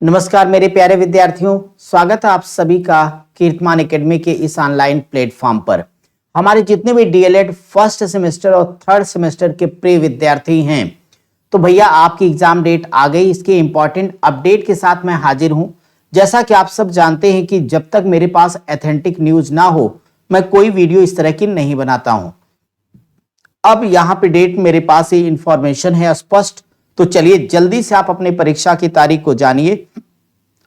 नमस्कार मेरे प्यारे विद्यार्थियों, स्वागत है आप सभी का कीर्तिमान एकेडमी के इस ऑनलाइन प्लेटफॉर्म पर। हमारे जितने भी डीएलएड फर्स्ट सेमेस्टर और थर्ड सेमेस्टर के प्रिय विद्यार्थी हैं, तो भैया आपकी एग्जाम डेट आ गई। इसके इंपॉर्टेंट अपडेट के साथ मैं हाजिर हूं। जैसा कि आप सब जानते हैं कि जब तक मेरे पास ऑथेंटिक न्यूज ना हो, मैं कोई वीडियो इस तरह की नहीं बनाता हूं। अब यहाँ पे डेट मेरे पास ये इंफॉर्मेशन है स्पष्ट, तो चलिए जल्दी से आप अपने परीक्षा की तारीख को जानिए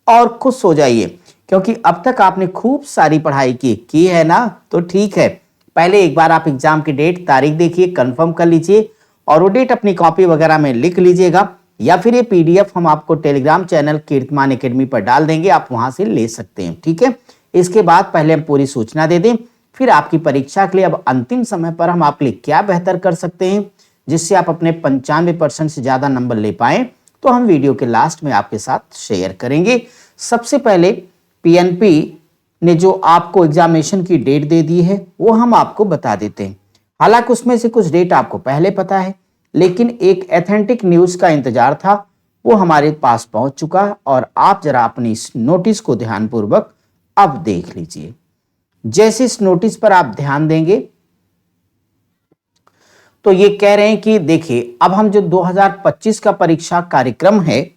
और खुश हो जाइए, क्योंकि अब तक आपने खूब सारी पढ़ाई की है ना, तो ठीक है। पहले एक बार आप एग्जाम की डेट तारीख देखिए, कंफर्म कर लीजिए और वो डेट अपनी कॉपी वगैरह में लिख लीजिएगा, या फिर ये पीडीएफ हम आपको टेलीग्राम चैनल कीर्तिमान एकेडमी पर डाल देंगे, आप वहां से ले सकते हैं। ठीक है, इसके बाद पहले हम पूरी सूचना दे दें, फिर आपकी परीक्षा के लिए अब अंतिम समय पर हम आपके लिए क्या बेहतर कर सकते हैं जिससे आप अपने 95% से ज्यादा नंबर ले पाए, तो हम वीडियो के लास्ट में आपके साथ शेयर करेंगे। सबसे पहले पीएनपी ने जो आपको एग्जामिनेशन की डेट दे दी है वो हम आपको बता देते हैं। हालांकि उसमें से कुछ डेट आपको पहले पता है, लेकिन एक एथेंटिक न्यूज का इंतजार था, वो हमारे पास पहुंच चुका है और आप जरा अपनी इस नोटिस को ध्यानपूर्वक अब देख लीजिए। जैसे इस नोटिस पर आप ध्यान देंगे तो ये कह रहे हैं कि देखिए, अब हम जो 2025 का परीक्षा कार्यक्रम है,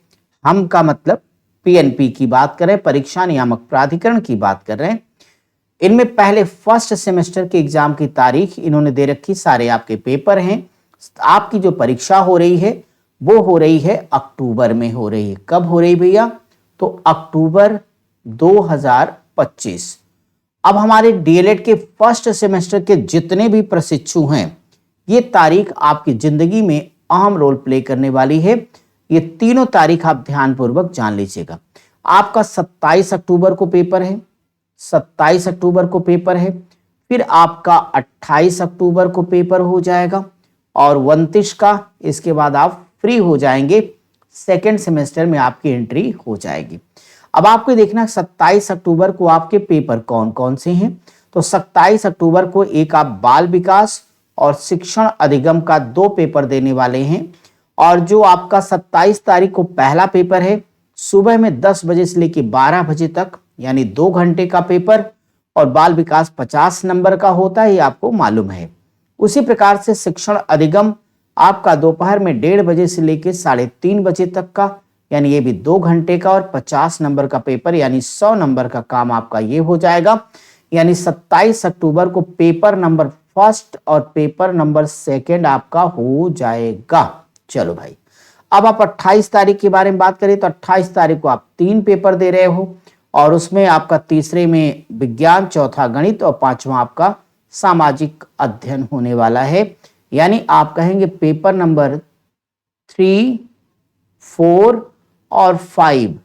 हम का मतलब पीएनपी की बात कर रहे हैं, परीक्षा नियामक प्राधिकरण की बात कर रहे हैं। इनमें पहले फर्स्ट सेमेस्टर के एग्जाम की तारीख इन्होंने दे रखी, सारे आपके पेपर हैं। आपकी जो परीक्षा हो रही है वो हो रही है अक्टूबर में हो रही है। कब हो रही भैया? तो अक्टूबर 2025। अब हमारे डीएलएड के फर्स्ट सेमेस्टर के जितने भी प्रशिक्षु हैं, ये तारीख आपकी जिंदगी में अहम रोल प्ले करने वाली है। ये तीनों तारीख आप ध्यानपूर्वक जान लीजिएगा। आपका 27 अक्टूबर को पेपर है, 27 अक्टूबर को पेपर है, फिर आपका 28 अक्टूबर को पेपर हो जाएगा और 29 का, इसके बाद आप फ्री हो जाएंगे, सेकेंड सेमेस्टर में आपकी एंट्री हो जाएगी। अब आपको देखना 27 अक्टूबर को आपके पेपर कौन कौन से हैं। तो 27 अक्टूबर को एक आप बाल विकास और शिक्षण अधिगम का 2 पेपर देने वाले हैं। और जो आपका 27 तारीख को पहला पेपर है, सुबह में 10 बजे से लेकर 12 बजे तक, यानी 2 घंटे का पेपर, और बाल विकास 50 नंबर का होता है, ये आपको मालूम है। उसी प्रकार से शिक्षण अधिगम आपका दोपहर में 1:30 बजे से लेकर 3:30 बजे तक का, यानी ये भी 2 घंटे का और 50 नंबर का पेपर, यानी 100 नंबर का काम आपका ये हो जाएगा। यानी 27 अक्टूबर को पेपर नंबर फर्स्ट और पेपर नंबर सेकंड आपका हो जाएगा। चलो भाई, अब आप 28 तारीख के बारे में बात करें तो 28 तारीख को आप 3 पेपर दे रहे हो, और उसमें आपका तीसरे में विज्ञान, चौथा गणित और पांचवा आपका सामाजिक अध्ययन होने वाला है। यानी आप कहेंगे पेपर नंबर 3, 4 और 5,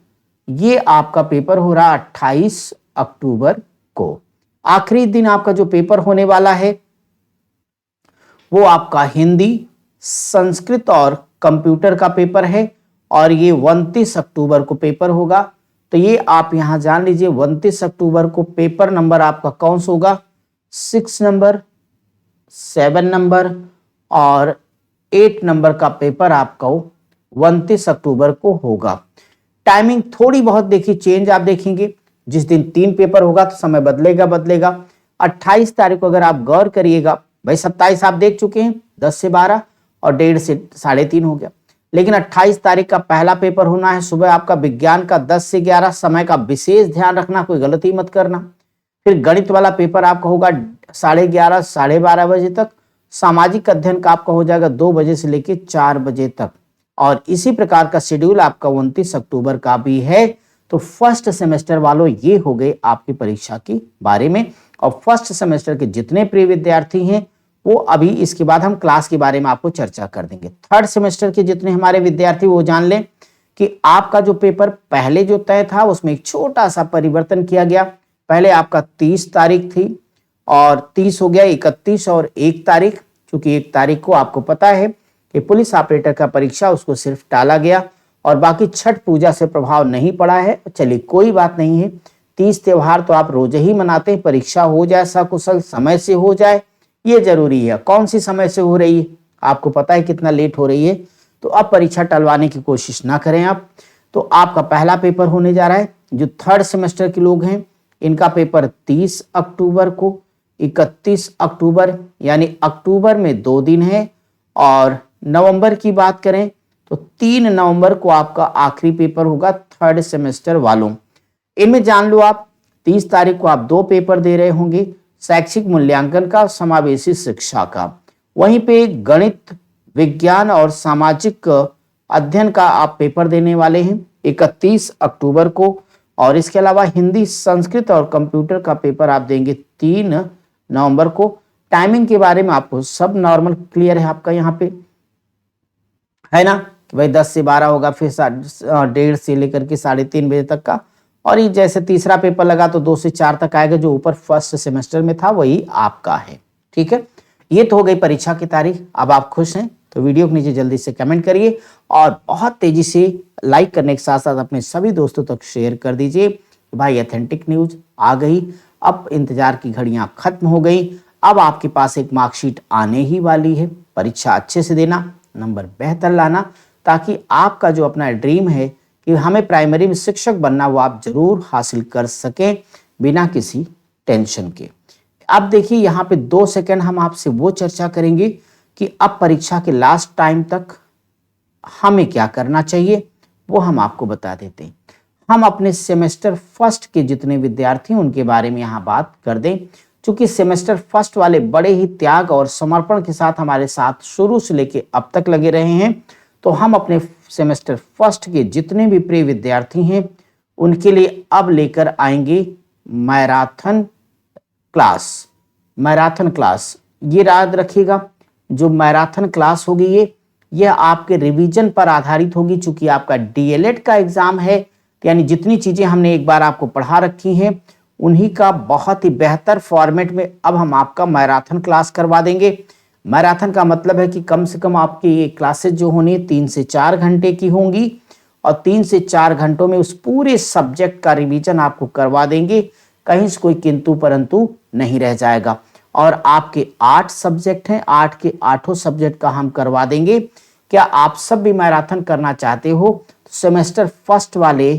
ये आपका पेपर हो रहा 28 अक्टूबर को। आखिरी दिन आपका जो पेपर होने वाला है वो आपका हिंदी, संस्कृत और कंप्यूटर का पेपर है, और ये 29 अक्टूबर को पेपर होगा। तो ये आप यहां जान लीजिए, 29 अक्टूबर को पेपर नंबर आपका कौन सा होगा? 6 नंबर, 7 नंबर और 8 नंबर का पेपर आपका 29 अक्टूबर को होगा। टाइमिंग थोड़ी बहुत देखिए चेंज आप देखेंगे, जिस दिन 3 पेपर होगा तो समय बदलेगा। 28 तारीख को अगर आप गौर करिएगा, भाई 27 आप देख चुके हैं, 10 से 12 और 1:30 से 3:30 हो गया, लेकिन 28 तारीख का पहला पेपर होना है सुबह आपका विज्ञान का 10 से 11, समय का विशेष ध्यान रखना, कोई गलती मत करना। फिर गणित वाला पेपर आपका होगा 11:30 12:30 बजे तक। सामाजिक अध्ययन का आपका हो जाएगा 2 बजे से लेकर 4 बजे तक, और इसी प्रकार का शेड्यूल आपका 29 अक्टूबर का भी है। तो फर्स्ट सेमेस्टर वालों, ये हो गए आपकी परीक्षा के बारे में। और फर्स्ट सेमेस्टर के जितने प्रिय विद्यार्थी हैं वो अभी इसके बाद हम क्लास के बारे में आपको चर्चा कर देंगे। थर्ड सेमेस्टर के जितने हमारे विद्यार्थी वो जान लें कि आपका जो पेपर पहले जो तय था उसमें एक छोटा सा परिवर्तन किया गया। पहले आपका 30 तारीख थी और 30 हो गया 31 और 1 तारीख, क्योंकि 1 तारीख को आपको पता है कि पुलिस ऑपरेटर का परीक्षा, उसको सिर्फ टाला गया और बाकी छठ पूजा से प्रभाव नहीं पड़ा है। चलिए कोई बात नहीं है, 30 त्योहार तो आप रोज ही मनाते हैं, परीक्षा हो जाए सकुशल, समय से हो जाए, ये जरूरी है। कौन सी समय से हो रही है आपको पता है, कितना लेट हो रही है, तो अब परीक्षा टलवाने की कोशिश ना करें आप। तो तो आपका पहला पेपर होने जा रहा है। जो थर्ड सेमेस्टर के लोग हैं इनका पेपर 30 अक्टूबर को, 31 अक्टूबर, यानी अक्टूबर में 2 दिन है। और नवंबर की बात करें तो 3 नवंबर को आपका आखिरी पेपर होगा थर्ड सेमेस्टर वालों। इनमें जान लो आप 30 तारीख को आप 2 पेपर दे रहे होंगे, शैक्षिक मूल्यांकन का, समावेशी शिक्षा का। वहीं पे गणित, विज्ञान और सामाजिक अध्ययन का आप पेपर देने वाले हैं 31 अक्टूबर को। और इसके अलावा हिंदी, संस्कृत और कंप्यूटर का पेपर आप देंगे 3 नवंबर को। टाइमिंग के बारे में आपको सब नॉर्मल क्लियर है आपका यहाँ पे, है ना, भाई 10 से 12 होगा, फिर 1:30 से लेकर के 3:30 बजे तक का। और ये जैसे तीसरा पेपर लगा तो 2 से 4 तक आएगा, जो ऊपर फर्स्ट सेमेस्टर में था वही आपका है। ठीक है, ये तो हो गई परीक्षा की तारीख। अब आप खुश हैं तो वीडियो के नीचे जल्दी से कमेंट करिए और बहुत तेजी से लाइक करने के साथ साथ अपने सभी दोस्तों तक शेयर कर दीजिए। भाई ऑथेंटिक न्यूज आ गई, अब इंतजार की घड़ियां खत्म हो गई। अब आपके पास एक मार्कशीट आने ही वाली है। परीक्षा अच्छे से देना, नंबर बेहतर लाना, ताकि आपका जो अपना ड्रीम है कि हमें प्राइमरी में शिक्षक बनना, वो आप जरूर हासिल कर सकें बिना किसी टेंशन के। अब देखिए यहाँ पे 2 सेकंड हम आपसे वो चर्चा करेंगे कि अब परीक्षा के लास्ट टाइम तक हमें क्या करना चाहिए, वो हम आपको बता देते हैं। हम अपने सेमेस्टर फर्स्ट के जितने विद्यार्थी हैं उनके बारे में यहाँ बात कर दें। चूंकि सेमेस्टर फर्स्ट वाले बड़े ही त्याग और समर्पण के साथ हमारे साथ शुरू से लेके अब तक लगे रहे हैं, तो हम अपने सेमेस्टर फर्स्ट के जितने भी प्रिय विद्यार्थी हैं उनके लिए अब लेकर आएंगे मैराथन क्लास। मैराथन क्लास ये याद रखिएगा, जो मैराथन क्लास होगी ये आपके रिवीजन पर आधारित होगी। चूंकि आपका डीएलएड का एग्जाम है, यानी जितनी चीजें हमने एक बार आपको पढ़ा रखी हैं उन्हीं का बहुत ही बेहतर फॉर्मेट में अब हम आपका मैराथन क्लास करवा देंगे। मैराथन का मतलब है कि कम से कम आपकी ये क्लासेज जो होनी 3 से 4 घंटे की होंगी और 3 से 4 घंटों में उस पूरे सब्जेक्ट का रिवीजन आपको करवा देंगे। कहीं से कोई किंतु परंतु नहीं रह जाएगा। और आपके 8 सब्जेक्ट हैं, 8 के 8 सब्जेक्ट का हम करवा देंगे। क्या आप सब भी मैराथन करना चाहते हो तो सेमेस्टर फर्स्ट वाले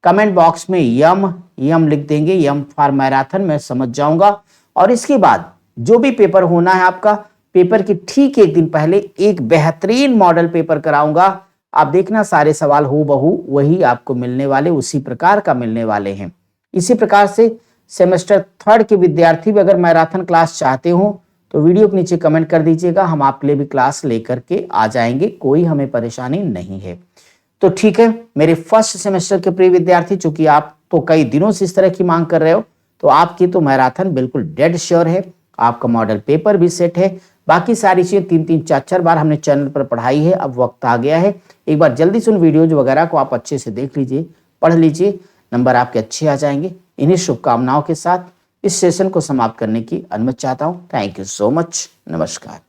कमेंट बॉक्स में यम लिख देंगे, यम फॉर मैराथन, मैं समझ जाऊंगा। और इसके बाद जो भी पेपर होना है आपका, पेपर के ठीक 1 दिन पहले एक बेहतरीन मॉडल पेपर कराऊंगा। आप देखना सारे सवाल हूबहू वही आपको मिलने वाले, उसी प्रकार का मिलने वाले हैं। इसी प्रकार से सेमेस्टर थर्ड के विद्यार्थी भी अगर मैराथन क्लास चाहते हो तो वीडियो के नीचे कमेंट कर दीजिएगा, हम आपके लिए भी क्लास लेकर के आ जाएंगे, कोई हमें परेशानी नहीं है। तो ठीक है मेरे फर्स्ट सेमेस्टर के प्रिय विद्यार्थी, चूंकि आप तो कई दिनों से इस तरह की मांग कर रहे हो, तो आपकी तो मैराथन बिल्कुल डेड श्योर है। आपका मॉडल पेपर भी सेट है, बाकी सारी चीजें 3-3, 4-4 बार हमने चैनल पर पढ़ाई है। अब वक्त आ गया है, एक बार जल्दी से उन वीडियोज वगैरह को आप अच्छे से देख लीजिए, पढ़ लीजिए, नंबर आपके अच्छे आ जाएंगे। इन्हीं शुभकामनाओं के साथ इस सेशन को समाप्त करने की अनुमति चाहता हूं। थैंक यू सो मच, नमस्कार।